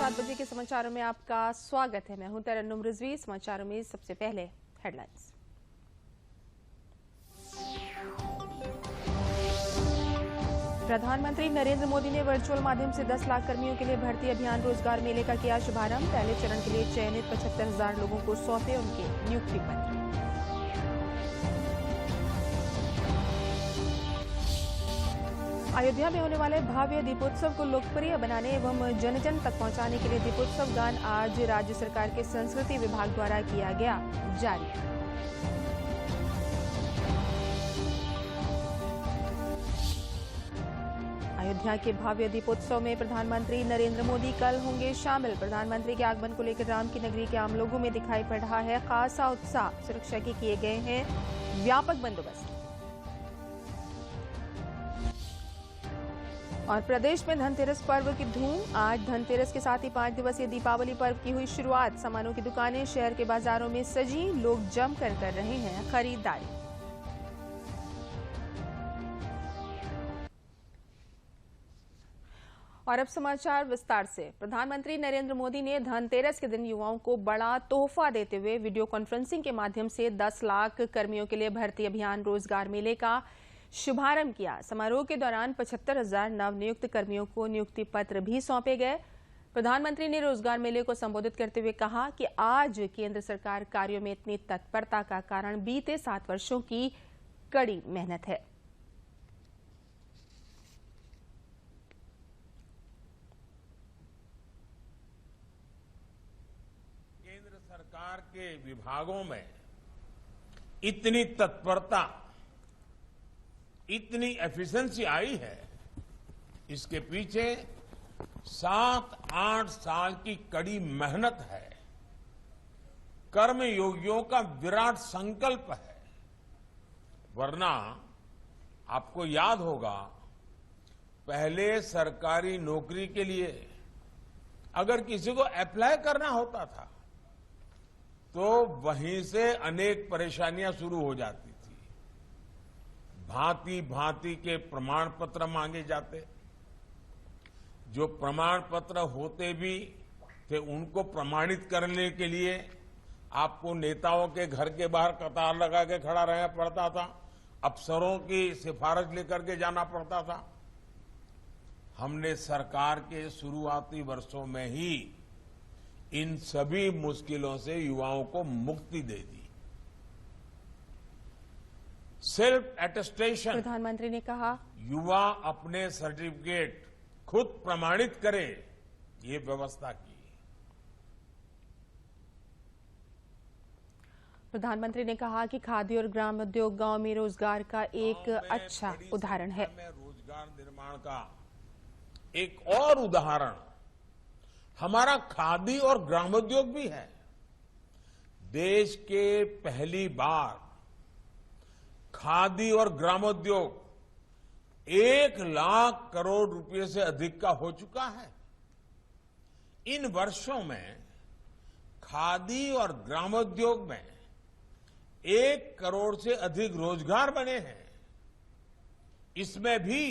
7 बजे के समाचारों में आपका स्वागत है। मैं हूं तरन्नुम रिजवी। समाचारों में सबसे पहले हेडलाइंस। प्रधानमंत्री नरेंद्र मोदी ने वर्चुअल माध्यम से 10 लाख कर्मियों के लिए भर्ती अभियान रोजगार मेले का किया शुभारंभ। पहले चरण के लिए चयनित 75,000 लोगों को सौंपे उनके नियुक्ति पत्र। अयोध्या में होने वाले भव्य दीपोत्सव को लोकप्रिय बनाने एवं जन जन तक पहुंचाने के लिए दीपोत्सव गान आज राज्य सरकार के संस्कृति विभाग द्वारा किया गया जारी। अयोध्या के भव्य दीपोत्सव में प्रधानमंत्री नरेंद्र मोदी कल होंगे शामिल। प्रधानमंत्री के आगमन को लेकर राम की नगरी के आम लोगों में दिखाई पड़ रहा है खासा उत्साह। सुरक्षा के किए गए हैं व्यापक बंदोबस्त। और प्रदेश में धनतेरस पर्व की धूम। आज धनतेरस के साथ ही 5 दिवसीय दीपावली पर्व की हुई शुरुआत। सामानों की दुकानें शहर के बाजारों में सजी। लोग जमकर कर रहे हैं खरीदारी। और अब समाचार विस्तार से। प्रधानमंत्री नरेंद्र मोदी ने धनतेरस के दिन युवाओं को बड़ा तोहफा देते हुए वीडियो कॉन्फ्रेंसिंग के माध्यम से 10 लाख कर्मियों के लिए भर्ती अभियान रोजगार मेले का शुभारंभ किया। समारोह के दौरान 75,000 नवनियुक्त कर्मियों को नियुक्ति पत्र भी सौंपे गए। प्रधानमंत्री ने रोजगार मेले को संबोधित करते हुए कहा कि आज केंद्र सरकार कार्यों में इतनी तत्परता का कारण बीते 7 वर्षों की कड़ी मेहनत है। केंद्र सरकार के विभागों में इतनी तत्परता, इतनी एफिशिएंसी आई है, इसके पीछे 7-8 साल की कड़ी मेहनत है, कर्मयोगियों का विराट संकल्प है। वरना आपको याद होगा, पहले सरकारी नौकरी के लिए अगर किसी को अप्लाई करना होता था तो वहीं से अनेक परेशानियां शुरू हो जाती थी। भांति भांति के प्रमाण पत्र मांगे जाते। जो प्रमाण पत्र होते भी थे उनको प्रमाणित करने के लिए आपको नेताओं के घर के बाहर कतार लगा के खड़ा रहना पड़ता था। अफसरों की सिफारिश लेकर के जाना पड़ता था। हमने सरकार के शुरुआती वर्षों में ही इन सभी मुश्किलों से युवाओं को मुक्ति दे दी। सेल्फ एटेस्टेशन, प्रधानमंत्री ने कहा, युवा अपने सर्टिफिकेट खुद प्रमाणित करे, ये व्यवस्था की। प्रधानमंत्री ने कहा कि खादी और ग्राम उद्योग गांव में रोजगार का एक अच्छा उदाहरण है। रोजगार निर्माण का एक और उदाहरण हमारा खादी और ग्रामोद्योग भी है। देश के पहली बार खादी और ग्रामोद्योग 1 लाख करोड़ रुपए से अधिक का हो चुका है। इन वर्षों में खादी और ग्रामोद्योग में 1 करोड़ से अधिक रोजगार बने हैं। इसमें भी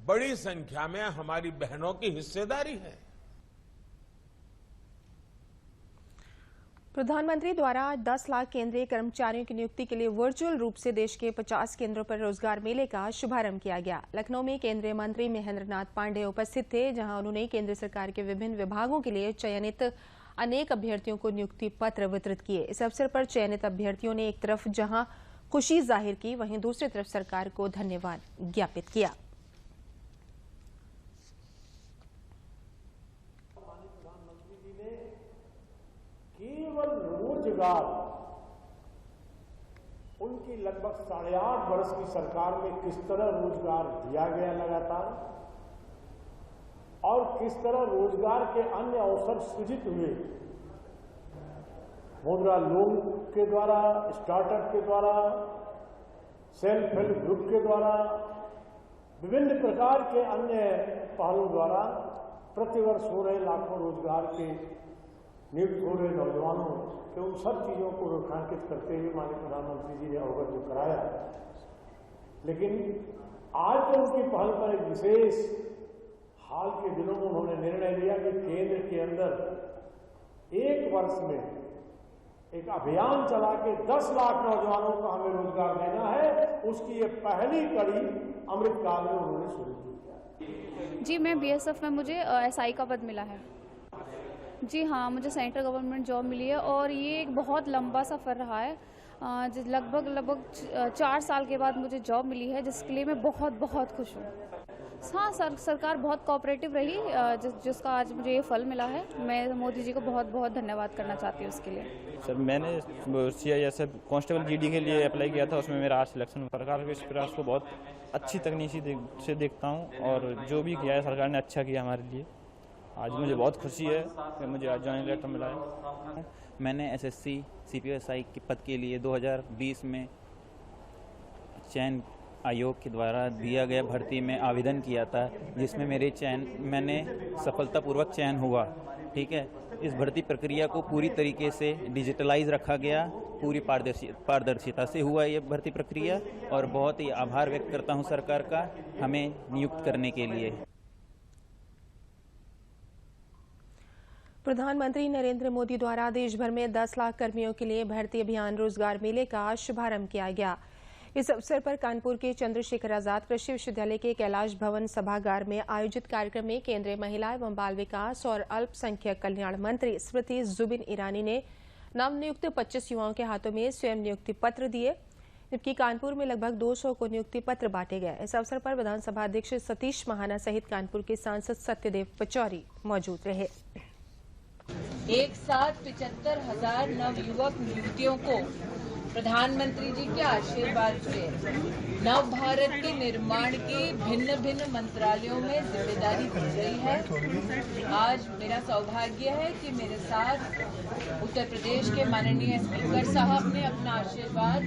बड़ी संख्या में हमारी बहनों की हिस्सेदारी है। प्रधानमंत्री द्वारा 10 लाख केंद्रीय कर्मचारियों की नियुक्ति के लिए वर्चुअल रूप से देश के 50 केंद्रों पर रोजगार मेले का शुभारंभ किया गया। लखनऊ में केंद्रीय मंत्री महेंद्र नाथ पांडेय उपस्थित थे, जहां उन्होंने केंद्र सरकार के विभिन्न विभागों के लिए चयनित अनेक अभ्यर्थियों को नियुक्ति पत्र वितरित किए। इस अवसर पर चयनित अभ्यर्थियों ने एक तरफ जहां खुशी जाहिर की, वहीं दूसरी तरफ सरकार को धन्यवाद ज्ञापित किया। केवल रोजगार, उनकी लगभग 8.5 वर्ष की सरकार में किस तरह रोजगार दिया गया लगातार और किस तरह रोजगार के अन्य अवसर सृजित हुए। मुद्रा लोन के द्वारा, स्टार्टअप के द्वारा, सेल्फ हेल्प ग्रुप के द्वारा, विभिन्न प्रकार के अन्य पहलों द्वारा प्रतिवर्ष हो रहे लाखों रोजगार के नियुक्त हो रहे नौजवानों के उन सब चीजों को रेखांकित करते हुए माननीय प्रधानमंत्री जी ने अवगत जो कराया। लेकिन आज तो उनकी पहल पर एक विशेष हाल के दिनों में उन्होंने निर्णय लिया कि केंद्र के अंदर 1 वर्ष में एक अभियान चला के 10 लाख नौजवानों को हमें रोजगार देना है। उसकी ये पहली कड़ी अमृतकाल में उन्होंने शुरू की। जी, मैं बीएसएफ में मुझे एसआई का पद मिला है। जी हाँ, मुझे सेंट्रल गवर्नमेंट जॉब मिली है और ये एक बहुत लंबा सफ़र रहा है। लगभग 4 साल के बाद मुझे जॉब मिली है, जिसके लिए मैं बहुत खुश हूँ। हाँ, सरकार बहुत कोऑपरेटिव रही, जिसका आज मुझे ये फल मिला है। मैं मोदी जी को बहुत धन्यवाद करना चाहती हूँ उसके लिए। सर, मैंने सीआईएसएफ कांस्टेबल जीडी के लिए अप्लाई किया था, उसमें मेरा आज सिलेक्शन। सरकार के इस प्रयास को बहुत अच्छी तकनीकी से देखता हूँ और जो भी किया है सरकार ने अच्छा किया हमारे लिए। आज मुझे बहुत खुशी है कि मुझे आज ज्वाइनिंग लेटर मिला है। मैंने एसएससी सीपीएसआई के पद के लिए 2020 में चयन आयोग के द्वारा दिया गया भर्ती में आवेदन किया था, जिसमें मैंने सफलतापूर्वक चयन हुआ। ठीक है, इस भर्ती प्रक्रिया को पूरी तरीके से डिजिटलाइज रखा गया, पूरी पारदर्शिता से हुआ ये भर्ती प्रक्रिया और बहुत ही आभार व्यक्त करता हूँ सरकार का हमें नियुक्त करने के लिए। प्रधानमंत्री नरेंद्र मोदी द्वारा देश भर में 10 लाख कर्मियों के लिए भर्ती अभियान रोजगार मेले का शुभारंभ किया गया। इस अवसर पर कानपुर के चंद्रशेखर आजाद कृषि विश्वविद्यालय के कैलाश भवन सभागार में आयोजित कार्यक्रम में केंद्रीय महिला एवं बाल विकास और अल्पसंख्यक कल्याण मंत्री स्मृति जुबिन ईरानी ने नवनियुक्त 25 युवाओं के हाथों में स्वयं नियुक्ति पत्र दिए, जबकि कानपुर में लगभग 200 को नियुक्ति पत्र बांटे गए। इस अवसर पर विधानसभा अध्यक्ष सतीश महाना सहित कानपुर के सांसद सत्यदेव पचौरी मौजूद रहे। एक साथ 75,000 नवयुवक नियुक्तियों को प्रधानमंत्री जी के आशीर्वाद से नव भारत के निर्माण की भिन्न मंत्रालयों में जिम्मेदारी दी गई है। आज मेरा सौभाग्य है कि मेरे साथ उत्तर प्रदेश के माननीय स्पीकर साहब ने अपना आशीर्वाद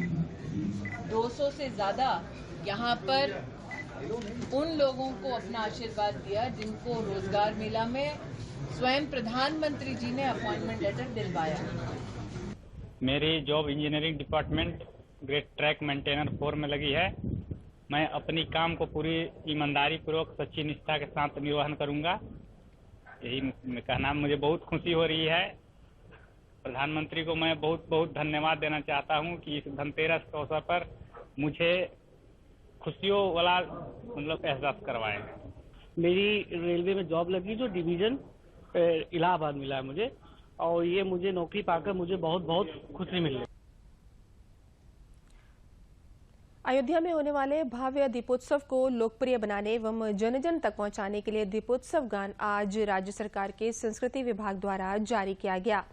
200 से ज्यादा यहाँ पर उन लोगों को अपना आशीर्वाद दिया जिनको रोजगार मेला में स्वयं प्रधानमंत्री जी ने अपॉइंटमेंट लेटर दिलवाया। मेरी job engineering department grade track maintainer 4 में लगी है। मैं अपनी काम को पूरी ईमानदारी पूर्वक सच्ची निष्ठा के साथ निर्वहन करूंगा, यही कहना। मुझे बहुत खुशी हो रही है। प्रधानमंत्री को मैं बहुत धन्यवाद देना चाहता हूं कि इस धनतेरस के अवसर पर मुझे खुशियों वाला एहसास करवाए। मेरी रेलवे में जॉब लगी जो डिवीजन इलाहाबाद मिला है मुझे, और ये मुझे नौकरी पाकर मुझे बहुत खुशी मिली। अयोध्या में होने वाले भव्य दीपोत्सव को लोकप्रिय बनाने एवं जन तक पहुंचाने के लिए दीपोत्सव गान आज राज्य सरकार के संस्कृति विभाग द्वारा जारी किया गया।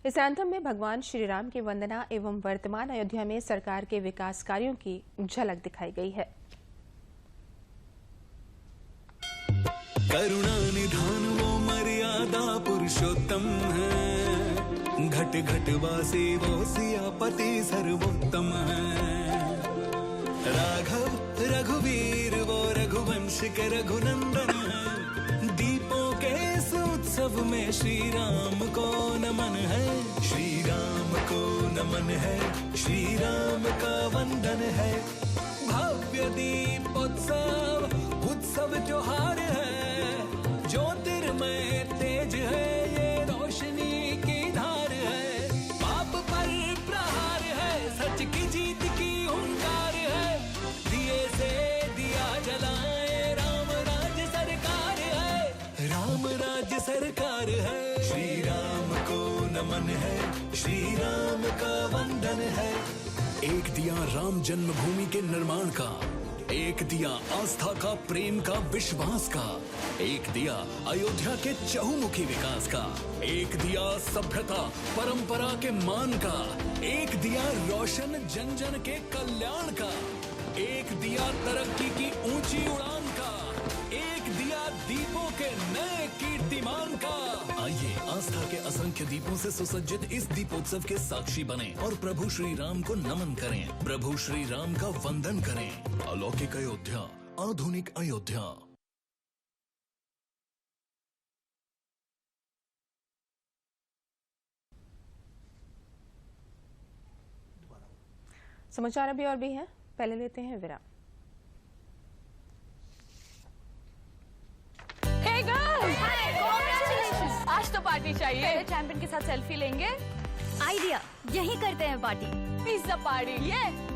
इस एंथम में भगवान श्री राम की वंदना एवं वर्तमान अयोध्या में सरकार के विकास कार्यों की झलक दिखाई गई है। करुणा निधान वो मर्यादा पुरुषोत्तम है, घट घट वासी वो सियापति सर्वोत्तम है। राघव रघुवीर वो रघुवंश के रघुनंदन है, दीपों के इस उत्सव में श्री राम को नमन है। श्री राम को नमन है, श्री राम का वंदन है। भव्य दीपोत्सव उत्सव त्योहार है, ज्योतिर्मय तेज है, ये रोशनी की धार है। पाप पर प्रहार है, सच की जीत की हुंकार है। दिए से दिया जलाए, राम राज्य सरकार है, राम राज्य सरकार है। श्री राम को नमन है, श्री राम का वंदन है। एक दिया राम जन्मभूमि के निर्माण का, एक दिया आस्था का, प्रेम का, विश्वास का। एक दिया अयोध्या के चहुमुखी विकास का, एक दिया सभ्यता परंपरा के मान का, एक दिया रोशन जन जन के कल्याण का, एक दिया तरक्की की ऊंची उड़ान का, एक दिया दीपों के नए कीर्तिमान का। आइए आस्था के असंख्य दीपों से सुसज्जित इस दीपोत्सव के साक्षी बने और प्रभु श्री राम को नमन करें, प्रभु श्री राम का वंदन करें। अलौकिक अयोध्या, आधुनिक अयोध्या। समाचार अभी और भी हैं, पहले लेते हैं विराम। चाहिए। पहले चैंपियन के साथ सेल्फी लेंगे। आइडिया, यही करते हैं पार्टी। Pizza party. ये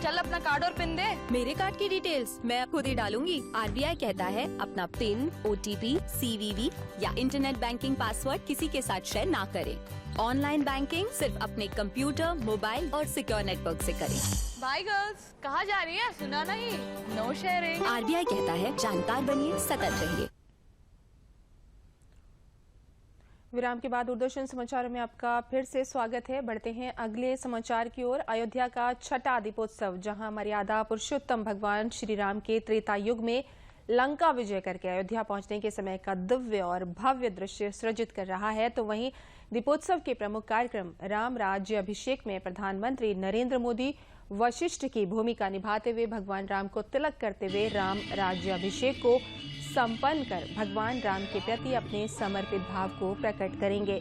चल अपना कार्ड और पिन दे। मेरे कार्ड की डिटेल्स मैं खुद ही डालूंगी। आरबीआई कहता है अपना पिन, ओटीपी, सीवीवी या इंटरनेट बैंकिंग पासवर्ड किसी के साथ शेयर ना करें। ऑनलाइन बैंकिंग सिर्फ अपने कंप्यूटर, मोबाइल और सिक्योर नेटवर्क से करें। बाय गर्ल्स, कहाँ जा रही है? सुना नहीं, नो शेयरिंग। आरबीआई कहता है जानकार बनिए, सतर्क रहिए। विराम के बाद दूरदर्शन समाचारों में आपका फिर से स्वागत है। बढ़ते हैं अगले समाचार की ओर। अयोध्या का छठा दीपोत्सव, जहां मर्यादा पुरुषोत्तम भगवान श्री राम के त्रेता युग में लंका विजय करके अयोध्या पहुंचने के समय का दिव्य और भव्य दृश्य सृजित कर रहा है, तो वहीं दीपोत्सव के प्रमुख कार्यक्रम राम राज्य अभिषेक में प्रधानमंत्री नरेंद्र मोदी वशिष्ठ की भूमिका निभाते हुए भगवान राम को तिलक करते हुए राम राज्य अभिषेक को संपन्न कर भगवान राम के प्रति अपने समर्पित भाव को प्रकट करेंगे।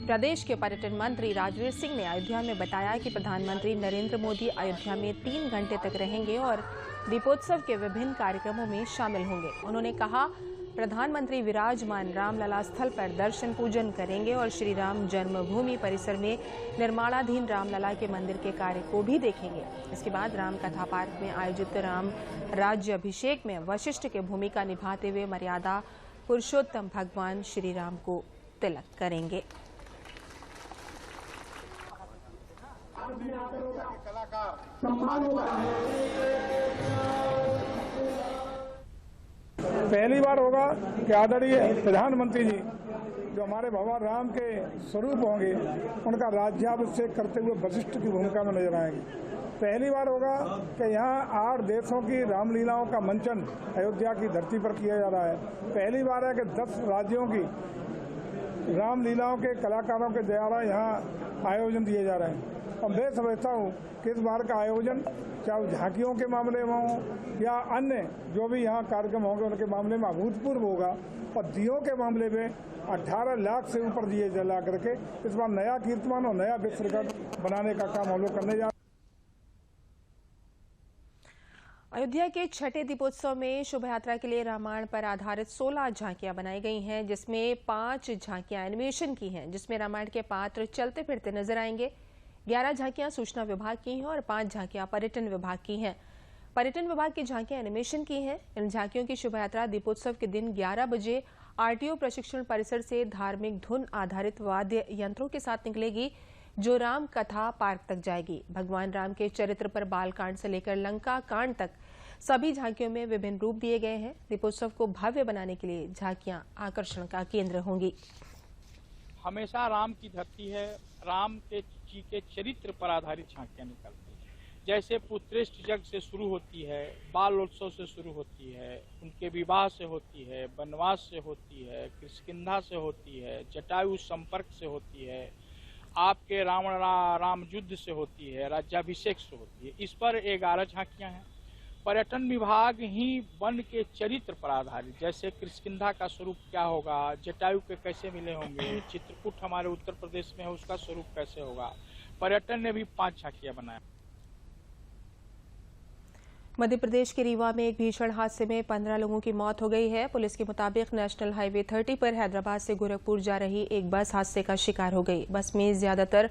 प्रदेश के पर्यटन मंत्री राजवीर सिंह ने अयोध्या में बताया कि प्रधानमंत्री नरेंद्र मोदी अयोध्या में 3 घंटे तक रहेंगे और दीपोत्सव के विभिन्न कार्यक्रमों में शामिल होंगे। उन्होंने कहा, प्रधानमंत्री विराजमान रामलला स्थल पर दर्शन पूजन करेंगे और श्री राम जन्मभूमि परिसर में निर्माणाधीन रामलला के मंदिर के कार्य को भी देखेंगे। इसके बाद राम कथा पार्क में आयोजित राम राज्य अभिषेक में वशिष्ठ की भूमिका निभाते हुए मर्यादा पुरुषोत्तम भगवान श्री राम को तिलक करेंगे। पहली बार होगा कि आदरणीय प्रधानमंत्री जी जो हमारे भगवान राम के स्वरूप होंगे उनका राज्याभिषेक करते हुए वशिष्ठ की भूमिका में नजर आएंगे। पहली बार होगा कि यहाँ 8 देशों की रामलीलाओं का मंचन अयोध्या की धरती पर किया जा रहा है। पहली बार है कि 10 राज्यों की रामलीलाओं के कलाकारों के द्वारा यहाँ आयोजन दिए जा रहे हैं। और मैं समझता हूँ कि इस बार का आयोजन चाहे झांकियों के मामले में हो या अन्य जो भी यहाँ कार्यक्रम होंगे उनके मामले में अभूतपूर्व होगा। और दियों के मामले में 18 लाख से ऊपर दिए जला करके इस बार नया कीर्तिमान और नया विश्व रिकॉर्ड बनाने का काम हम लोग करने जा रहे हैं। अयोध्या के छठे दीपोत्सव में शोभा यात्रा के लिए रामायण पर आधारित 16 झांकियां बनाई गई हैं, जिसमें 5 झांकियां एनिमेशन की हैं, जिसमें रामायण के पात्र चलते फिरते नजर आएंगे। 11 झांकियां सूचना विभाग की हैं और 5 झांकियां पर्यटन विभाग की हैं। पर्यटन विभाग की झांकियां एनिमेशन की हैं। इन झांकियों की शोभा यात्रा दीपोत्सव के दिन 11 बजे आरटीओ प्रशिक्षण परिसर से धार्मिक धुन आधारित वाद्य यंत्रों के साथ निकलेगी, जो राम कथा पार्क तक जाएगी। भगवान राम के चरित्र पर बालकांड से लेकर लंका कांड तक सभी झांकियों में विभिन्न रूप दिए गए हैं। दीपोत्सव को भव्य बनाने के लिए झांकियां आकर्षण का केंद्र होंगी। हमेशा राम की धरती है, राम जी के चरित्र पर आधारित झांकियां निकलती हैं। जैसे पुत्रेष्ठ यज्ञ से शुरू होती है, बालोत्सव से शुरू होती है, उनके विवाह से होती है, वनवास से होती है, किष्किंधा से होती है, जटायु संपर्क से होती है, आपके राम युद्ध से होती है, राज्याभिषेक से होती है। इस पर 11 झांकियां हैं। पर्यटन विभाग ही वन के चरित्र पर आधारित, जैसे किष्किंधा का स्वरूप क्या होगा, जटायु के कैसे मिले होंगे, चित्रकूट हमारे उत्तर प्रदेश में है उसका स्वरूप कैसे होगा। पर्यटन ने भी 5 झांकियां बनाया। मध्य प्रदेश के रीवा में एक भीषण हादसे में 15 लोगों की मौत हो गई है। पुलिस के मुताबिक नेशनल हाईवे 30 पर हैदराबाद से गोरखपुर जा रही एक बस हादसे का शिकार हो गई। बस में ज्यादातर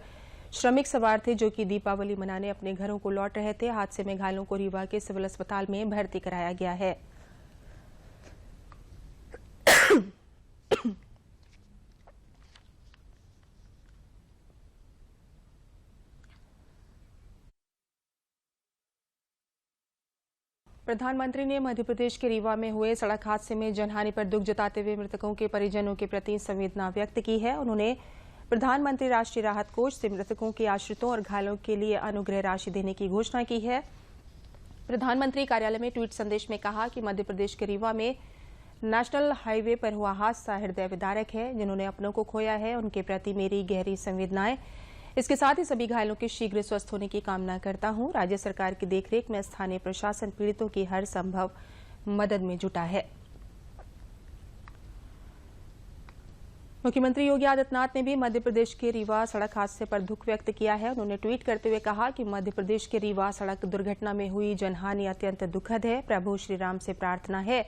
श्रमिक सवार थे जो कि दीपावली मनाने अपने घरों को लौट रहे थे। हादसे में घायलों को रीवा के सिविल अस्पताल में भर्ती कराया गया है। प्रधानमंत्री ने मध्य प्रदेश के रीवा में हुए सड़क हादसे में जनहानि पर दुख जताते हुए मृतकों के परिजनों के प्रति संवेदना व्यक्त की है। उन्होंने प्रधानमंत्री राष्ट्रीय राहत कोष से मृतकों के आश्रितों और घायलों के लिए अनुग्रह राशि देने की घोषणा की है। प्रधानमंत्री कार्यालय में ट्वीट संदेश में कहा कि मध्य प्रदेश के रीवा में नेशनल हाईवे पर हुआ हादसा हृदय विदारक है। जिन्होंने अपनों को खोया है उनके प्रति मेरी गहरी संवेदनाएं। इसके साथ ही सभी घायलों के शीघ्र स्वस्थ होने की कामना करता हूं। राज्य सरकार की देखरेख में स्थानीय प्रशासन पीड़ितों की हर संभव मदद में जुटा है। मुख्यमंत्री योगी आदित्यनाथ ने भी मध्य प्रदेश के रीवा सड़क हादसे पर दुख व्यक्त किया है। उन्होंने ट्वीट करते हुए कहा कि मध्य प्रदेश के रीवा सड़क दुर्घटना में हुई जनहानि अत्यंत दुखद है। प्रभु श्री राम से प्रार्थना है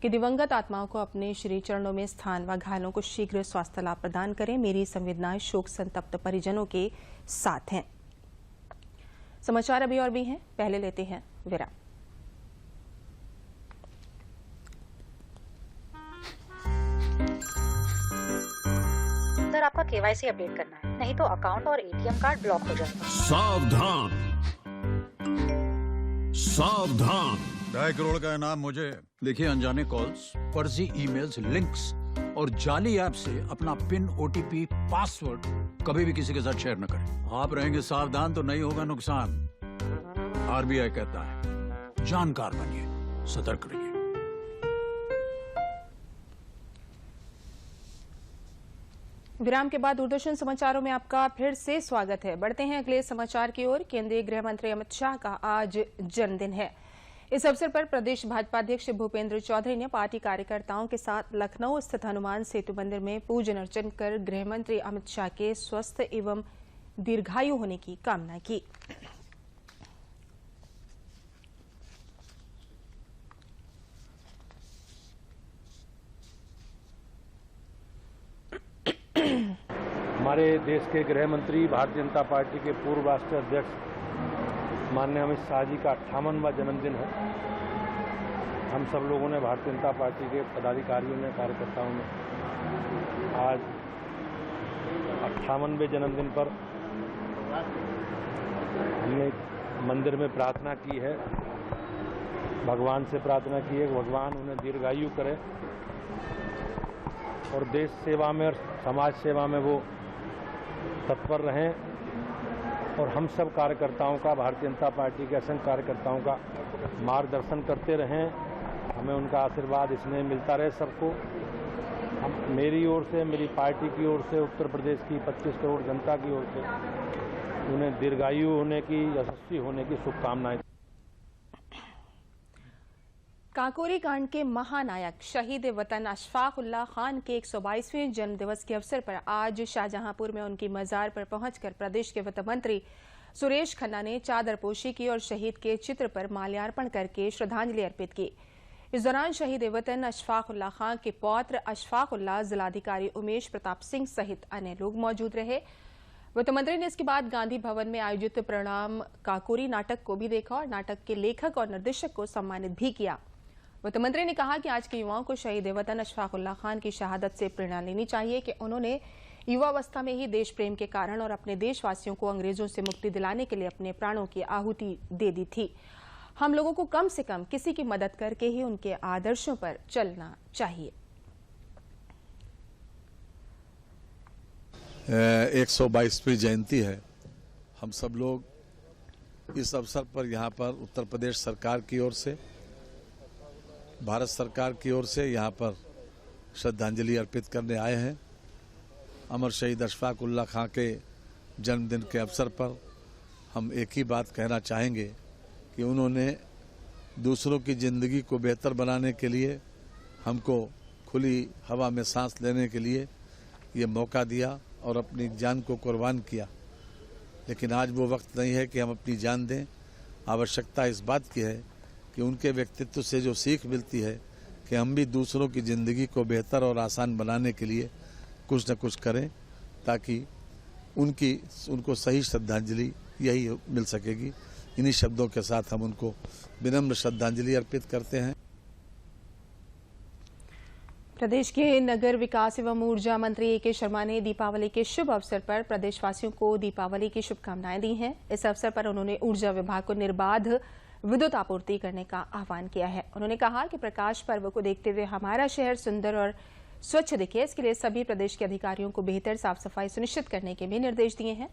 कि दिवंगत आत्माओं को अपने श्री चरणों में स्थान व घायलों को शीघ्र स्वास्थ्य लाभ प्रदान करें। मेरी संवेदनाएं शोक संतप्त परिजनों के साथ हैं। समाचार अभी और भी हैं, पहले लेते हैं विराम। सर, आपका केवाईसी अपडेट करना है, नहीं तो अकाउंट और एटीएम कार्ड ब्लॉक हो जाएगा। सावधान सावधान, 2.5 करोड़ का इनाम मुझे। देखिए, अनजाने कॉल्स, फर्जी ईमेल्स, लिंक्स और जाली ऐप से अपना पिन, ओटीपी, पासवर्ड कभी भी किसी के साथ शेयर न करें। आप रहेंगे सावधान तो नहीं होगा नुकसान। आरबीआई कहता है, जानकार बनिए, सतर्क रहिए। विराम के बाद दूरदर्शन समाचारों में आपका फिर से स्वागत है। बढ़ते हैं अगले समाचार की ओर। केंद्रीय गृह मंत्री अमित शाह का आज जन्मदिन है। इस अवसर पर प्रदेश भाजपा अध्यक्ष भूपेंद्र चौधरी ने पार्टी कार्यकर्ताओं के साथ लखनऊ स्थित हनुमान सेतु मंदिर में पूजन अर्चन कर गृह मंत्री अमित शाह के स्वस्थ एवं दीर्घायु होने की कामना की। हमारे देश के गृह मंत्री, भारतीय जनता पार्टी के पूर्व राष्ट्रीय अध्यक्ष माननीय अमित शाह जी का 58वां जन्मदिन है। हम सब लोगों ने, भारतीय जनता पार्टी के पदाधिकारियों ने, कार्यकर्ताओं ने आज 58वें जन्मदिन पर हमने मंदिर में प्रार्थना की है, भगवान से प्रार्थना की है कि भगवान उन्हें दीर्घायु करे और देश सेवा में और समाज सेवा में वो तत्पर रहें और हम सब कार्यकर्ताओं का, भारतीय जनता पार्टी के असंख्य कार्यकर्ताओं का मार्गदर्शन करते रहें। हमें उनका आशीर्वाद इसमें मिलता रहे सबको। हम, मेरी ओर से, मेरी पार्टी की ओर से, उत्तर प्रदेश की 25 करोड़ जनता की ओर से उन्हें दीर्घायु होने की, यशस्वी होने की शुभकामनाएं। काकोरी कांड के महानायक शहीद वतन अशफाक उल्लाह खान के 122वें जन्म दिवस के अवसर पर आज शाहजहांपुर में उनकी मजार पर पहुंचकर प्रदेश के वित्त मंत्री सुरेश खन्ना ने चादरपोशी की और शहीद के चित्र पर माल्यार्पण करके श्रद्धांजलि अर्पित की। इस दौरान शहीद वतन अशफाक उल्लाह खान के पौत्र अशफाक उल्लाह, जिलाधिकारी उमेश प्रताप सिंह सहित अन्य लोग मौजूद रहे। वित्त मंत्री ने इसके बाद गांधी भवन में आयोजित प्रणाम काकोरी नाटक को भी देखा और नाटक के लेखक और निर्देशक को सम्मानित भी किया। वित्त मंत्री ने कहा कि आज के युवाओं को शहीद वतन अशफाक उल्लाह खान की शहादत से प्रेरणा लेनी चाहिए कि उन्होंने युवावस्था में ही देश प्रेम के कारण और अपने देशवासियों को अंग्रेजों से मुक्ति दिलाने के लिए अपने प्राणों की आहुति दे दी थी। हम लोगों को कम से कम किसी की मदद करके ही उनके आदर्शों पर चलना चाहिए। 122वीं जयंती है। हम सब लोग इस अवसर पर यहाँ पर उत्तर प्रदेश सरकार की ओर से, भारत सरकार की ओर से यहाँ पर श्रद्धांजलि अर्पित करने आए हैं। अमर शहीद अशफाक उल्लाह खां के जन्मदिन के अवसर पर हम एक ही बात कहना चाहेंगे कि उन्होंने दूसरों की ज़िंदगी को बेहतर बनाने के लिए, हमको खुली हवा में सांस लेने के लिए ये मौका दिया और अपनी जान को कुर्बान किया। लेकिन आज वो वक्त नहीं है कि हम अपनी जान दें। आवश्यकता इस बात की है कि उनके व्यक्तित्व से जो सीख मिलती है कि हम भी दूसरों की ज़िंदगी को बेहतर और आसान बनाने के लिए कुछ न कुछ करें, ताकि उनको सही श्रद्धांजलि यही मिल सकेगी। इन्हीं शब्दों के साथ हम उनको विनम्र श्रद्धांजलि अर्पित करते हैं। प्रदेश के नगर विकास एवं ऊर्जा मंत्री ए.के. शर्मा ने दीपावली के शुभ अवसर पर प्रदेशवासियों को दीपावली की शुभकामनाएं दी हैं। इस अवसर पर उन्होंने ऊर्जा विभाग को निर्बाध विद्युत आपूर्ति करने का आह्वान किया है। उन्होंने कहा कि प्रकाश पर्व को देखते हुए हमारा शहर सुंदर और स्वच्छ दिखे, इसके लिए सभी प्रदेश के अधिकारियों को बेहतर साफ सफाई सुनिश्चित करने के भी निर्देश दिए हैं।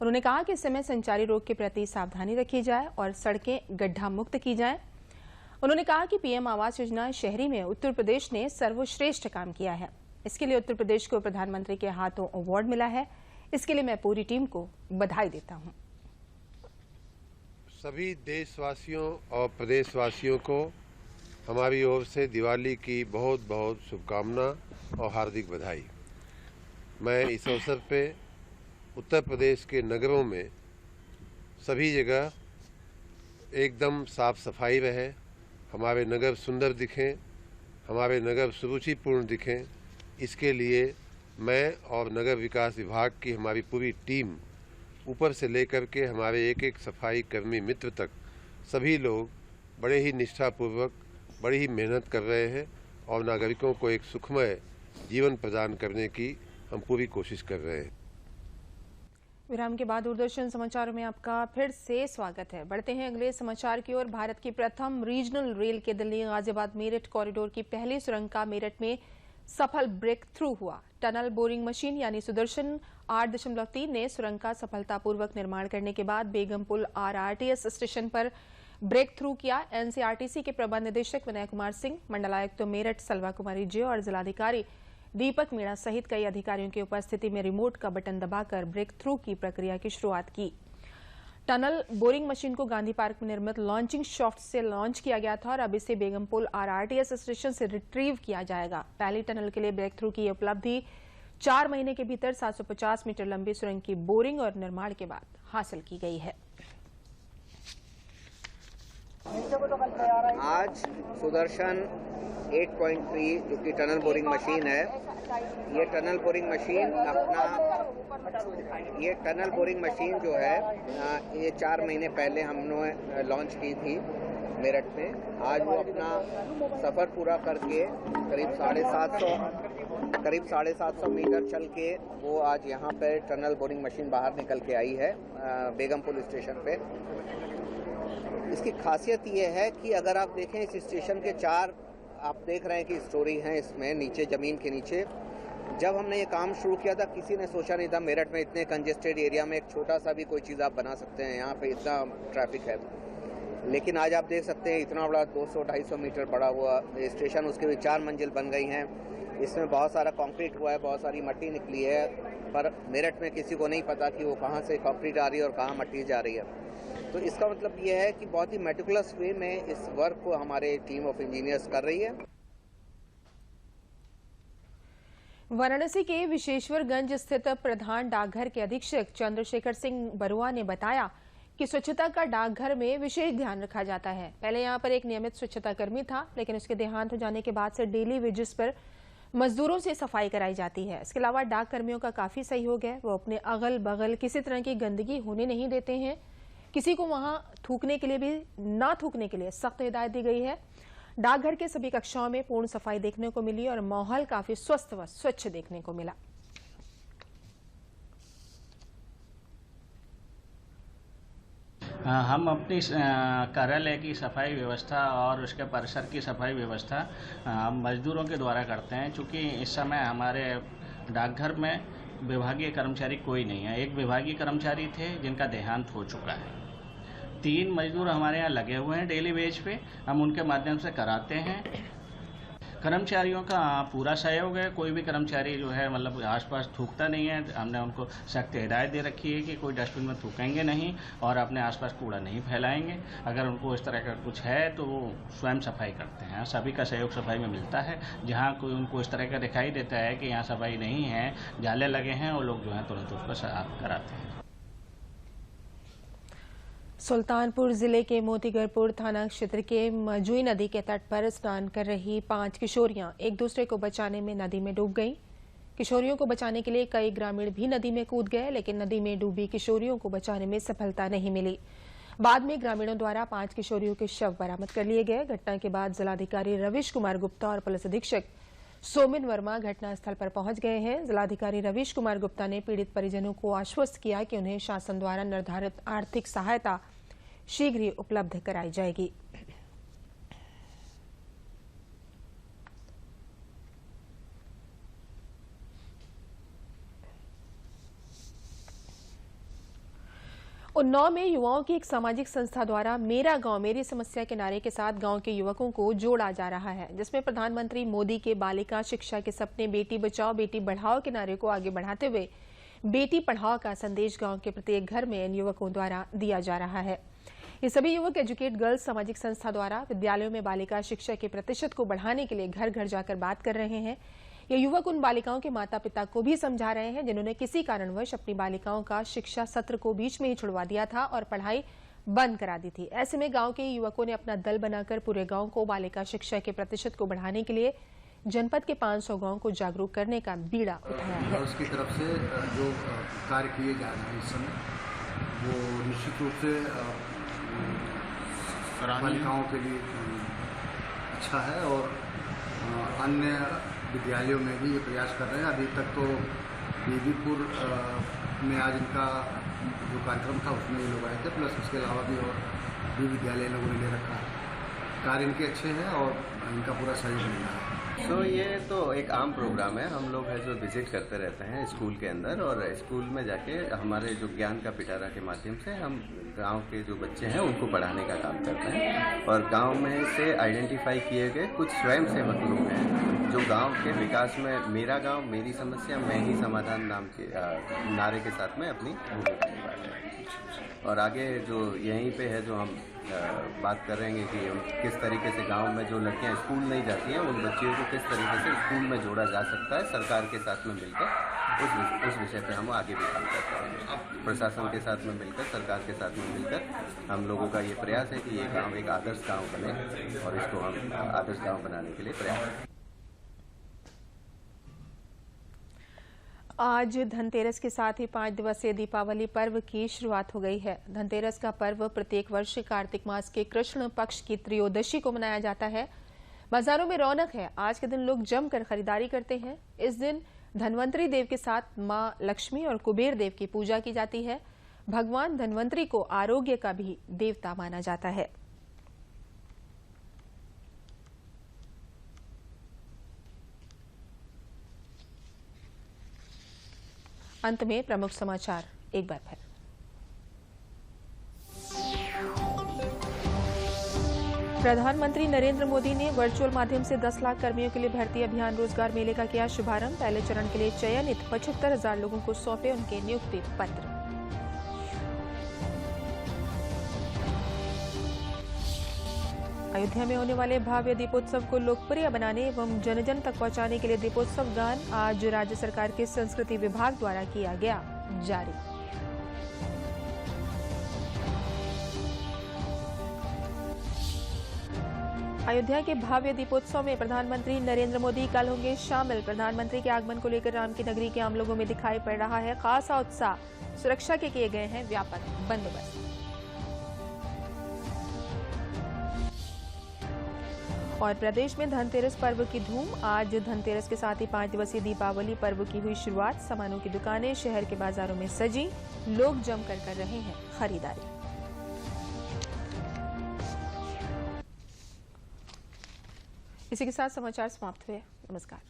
उन्होंने कहा कि इस समय संचारी रोग के प्रति सावधानी रखी जाए और सड़कें गड्ढा मुक्त की जाएं। उन्होंने कहा कि पीएम आवास योजना शहरी में उत्तर प्रदेश ने सर्वश्रेष्ठ काम किया है। इसके लिए उत्तर प्रदेश को प्रधानमंत्री के हाथों अवार्ड मिला है। इसके लिए मैं पूरी टीम को बधाई देता हूं। सभी देशवासियों और प्रदेशवासियों को हमारी ओर से दिवाली की बहुत बहुत शुभकामना और हार्दिक बधाई। मैं इस अवसर पे उत्तर प्रदेश के नगरों में सभी जगह एकदम साफ सफाई रहे, हमारे नगर सुंदर दिखें, हमारे नगर सुरुचिपूर्ण दिखें, इसके लिए मैं और नगर विकास विभाग की हमारी पूरी टीम, ऊपर से लेकर के हमारे एक एक सफाई कर्मी मित्र तक, सभी लोग बड़े ही निष्ठापूर्वक बड़ी ही मेहनत कर रहे हैं और नागरिकों को एक सुखमय जीवन प्रदान करने की हम पूरी कोशिश कर रहे हैं। विराम के बाद दूरदर्शन समाचारों में आपका फिर से स्वागत है। बढ़ते हैं अगले समाचार की ओर। भारत की प्रथम रीजनल रेल के दिल्ली गाजियाबाद मेरठ कॉरिडोर की पहली सुरंग का मेरठ में सफल ब्रेक थ्रू हुआ। टनल बोरिंग मशीन यानी सुदर्शन 8.3 ने सुरंग का सफलतापूर्वक निर्माण करने के बाद बेगमपुल RRTS स्टेशन पर ब्रेक थ्रू किया। NCRTC के प्रबंध निदेशक विनय कुमार सिंह, मंडलायुक्त मेरठ सलवा कुमारी जे और जिलाधिकारी दीपक मीणा सहित कई अधिकारियों की उपस्थिति में रिमोट का बटन दबाकर ब्रेक थ्रू की प्रक्रिया की शुरुआत की। टनल बोरिंग मशीन को गांधी पार्क में निर्मित लॉन्चिंग शाफ्ट से लॉन्च किया गया था और अब इसे बेगमपुल RRTS स्टेशन से रिट्रीव किया जाएगा। पहली टनल के लिए ब्रेक थ्रू की उपलब्धि 4 महीने के भीतर 750 मीटर लंबी सुरंग की बोरिंग और निर्माण के बाद हासिल की गई है। आज सुदर्शन 8.3 जो कि टनल बोरिंग मशीन है, ये टनल बोरिंग मशीन जो है ये 4 महीने पहले हमने लॉन्च की थी मेरठ में। आज वो अपना सफ़र पूरा करके करीब 750 मीटर चल के वो आज यहाँ पर टनल बोरिंग मशीन बाहर निकल के आई है बेगमपुल स्टेशन पे। इसकी खासियत ये है कि अगर आप देखें इस स्टेशन के 4 आप देख रहे हैं कि स्टोरी हैं इसमें नीचे, ज़मीन के नीचे। जब हमने ये काम शुरू किया था किसी ने सोचा नहीं था मेरठ में इतने कंजेस्टेड एरिया में एक छोटा सा भी कोई चीज़ आप बना सकते हैं, यहाँ पे इतना ट्रैफिक है। लेकिन आज आप देख सकते हैं इतना बड़ा 200-250 मीटर बड़ा हुआ स्टेशन, उसके भी 4 मंजिल बन गई हैं। इसमें बहुत सारा कंक्रीट हुआ है, बहुत सारी मट्टी निकली है, पर मेरठ में किसी को नहीं पता कि वो कहाँ से कंक्रीट आ रही है और कहाँ मट्टी जा रही है। तो इसका मतलब ये है कि बहुत ही मेटिकुलस वे में इस वर्क को हमारे टीम ऑफ इंजीनियर्स कर रही है। वाराणसी के विशेश्वरगंज स्थित प्रधान डाकघर के अधीक्षक चंद्रशेखर सिंह बरुआ ने बताया कि स्वच्छता का डाकघर में विशेष ध्यान रखा जाता है। पहले यहां पर एक नियमित स्वच्छता कर्मी था, लेकिन उसके देहांत हो जाने के बाद से डेली वेजेस पर मजदूरों से सफाई कराई जाती है। इसके अलावा डाक कर्मियों का काफी सहयोग है। वो अपने अगल बगल किसी तरह की गंदगी होने नहीं देते हैं। किसी को वहां थूकने के लिए भी ना थूकने के लिए सख्त हिदायत दी गई है। डाकघर के सभी कक्षाओं में पूर्ण सफाई देखने को मिली और माहौल काफी स्वस्थ व स्वच्छ देखने को मिला। हम अपनी कार्यालय की सफाई व्यवस्था और उसके परिसर की सफाई व्यवस्था मजदूरों के द्वारा करते हैं। चूँकि इस समय हमारे डाकघर में विभागीय कर्मचारी कोई नहीं है। एक विभागीय कर्मचारी थे जिनका देहांत हो चुका है। 3 मजदूर हमारे यहाँ लगे हुए हैं डेली वेज पे, हम उनके माध्यम से कराते हैं। कर्मचारियों का पूरा सहयोग है। कोई भी कर्मचारी जो है मतलब आसपास थूकता नहीं है। हमने उनको सख्त हिदायत दे रखी है कि कोई डस्टबिन में थूकेंगे नहीं और अपने आसपास कूड़ा नहीं फैलाएंगे। अगर उनको इस तरह का कुछ है तो वो स्वयं सफाई करते हैं। सभी का सहयोग सफाई में मिलता है। जहाँ कोई उनको इस तरह का दिखाई देता है कि यहाँ सफाई नहीं है, जाले लगे हैं, वो लोग जो है तुरंत उसको साफ कराते हैं। सुल्तानपुर जिले के मोतीगरपुर थाना क्षेत्र के मजुई नदी के तट पर स्नान कर रही 5 किशोरियां एक दूसरे को बचाने में नदी में डूब गईं। किशोरियों को बचाने के लिए कई ग्रामीण भी नदी में कूद गए, लेकिन नदी में डूबी किशोरियों को बचाने में सफलता नहीं मिली। बाद में ग्रामीणों द्वारा 5 किशोरियों के शव बरामद कर लिए गए। घटना के बाद जिलाधिकारी रविश कुमार गुप्ता और पुलिस अधीक्षक सोमिन वर्मा घटनास्थल पर पहुंच गए हैं। जिलाधिकारी रविश कुमार गुप्ता ने पीड़ित परिजनों को आश्वस्त किया कि उन्हें शासन द्वारा निर्धारित आर्थिक सहायता शीघ्र ही उपलब्ध कराई जाएगी। उन्नाव में युवाओं की एक सामाजिक संस्था द्वारा मेरा गांव मेरी समस्या के नारे के साथ गांव के युवकों को जोड़ा जा रहा है, जिसमें प्रधानमंत्री मोदी के बालिका शिक्षा के सपने बेटी बचाओ बेटी बढ़ाओ के नारे को आगे बढ़ाते हुए बेटी पढ़ाओ का संदेश गांव के प्रत्येक घर में इन युवकों द्वारा दिया जा रहा है। ये सभी युवक एजुकेट गर्ल्स सामाजिक संस्था द्वारा विद्यालयों में बालिका शिक्षा के प्रतिशत को बढ़ाने के लिए घर घर जाकर बात कर रहे हैं। ये युवक उन बालिकाओं के माता पिता को भी समझा रहे हैं जिन्होंने किसी कारणवश अपनी बालिकाओं का शिक्षा सत्र को बीच में ही छुड़वा दिया था और पढ़ाई बंद करा दी थी। ऐसे में गांव के युवकों ने अपना दल बनाकर पूरे गांव को बालिका शिक्षा के प्रतिशत को बढ़ाने के लिए जनपद के 500 गांव को जागरूक करने का बीड़ा उठाया है। उसकी तरफ से जो कार्य किए जा रहे हैं इस समय वो निश्चित रूप से बालिकाओं के लिए अच्छा है और अन्य विद्यालयों में भी ये प्रयास कर रहे हैं। अभी तक तो बीबीपुर में आज इनका जो कार्यक्रम था उसमें ये लोग आए थे, प्लस उसके अलावा भी और भी विद्यालय लोगों ने ले रखा है। कार्य इनके अच्छे हैं और इनका पूरा सहयोग मिल रहा है। ये तो एक आम प्रोग्राम है। हम लोग है जो विजिट करते रहते हैं स्कूल के अंदर, और स्कूल में जाके हमारे जो ज्ञान का पिटारा के माध्यम से हम गांव के जो बच्चे हैं उनको पढ़ाने का काम करते हैं। और गांव में से आइडेंटिफाई किए गए कुछ स्वयंसेवक लोग हैं जो गांव के विकास में मेरा गांव मेरी समस्या मैं ही समाधान नाम के नारे के साथ में अपनी भूमिका निभा रहे हैं। और आगे जो यहीं पे है जो हम बात कर रहे हैं कि किस तरीके से गांव में जो लड़कियां स्कूल नहीं जाती हैं उन बच्चियों को किस तरीके से स्कूल में जोड़ा जा सकता है सरकार के साथ में मिलकर, उस विषय पे हम आगे भी काम करते हैं। प्रशासन के साथ में मिलकर, सरकार के साथ में मिलकर हम लोगों का ये प्रयास है कि ये गांव एक आदर्श गांव बने और इसको हम आदर्श गांव बनाने के लिए प्रयास करें। आज धनतेरस के साथ ही 5 दिवसीय दीपावली पर्व की शुरुआत हो गई है। धनतेरस का पर्व प्रत्येक वर्ष कार्तिक मास के कृष्ण पक्ष की त्रयोदशी को मनाया जाता है। बाजारों में रौनक है। आज के दिन लोग जमकर खरीदारी करते हैं। इस दिन धन्वंतरी देव के साथ मां लक्ष्मी और कुबेर देव की पूजा की जाती है। भगवान धन्वंतरी को आरोग्य का भी देवता माना जाता है। अंत में प्रमुख समाचार एक बार फिर। प्रधानमंत्री नरेंद्र मोदी ने वर्चुअल माध्यम से 10 लाख कर्मियों के लिए भर्ती अभियान रोजगार मेले का किया शुभारंभ। पहले चरण के लिए चयनित 75,000 लोगों को सौंपे उनके नियुक्ति पत्र। अयोध्या में होने वाले भव्य दीपोत्सव को लोकप्रिय बनाने एवं जन जन तक पहुंचाने के लिए दीपोत्सव गान आज राज्य सरकार के संस्कृति विभाग द्वारा किया गया जारी। अयोध्या के भव्य दीपोत्सव में प्रधानमंत्री नरेंद्र मोदी कल होंगे शामिल। प्रधानमंत्री के आगमन को लेकर राम की नगरी के आम लोगों में दिखाई पड़ रहा है खासा उत्साह। सुरक्षा के किए गए हैं व्यापक बंदोबस्त। और प्रदेश में धनतेरस पर्व की धूम। आज धनतेरस के साथ ही 5 दिवसीय दीपावली पर्व की हुई शुरुआत। सामानों की दुकानें शहर के बाजारों में सजी। लोग जमकर कर रहे हैं खरीदारी। इसी के साथ समाचार समाप्त हुए। नमस्कार।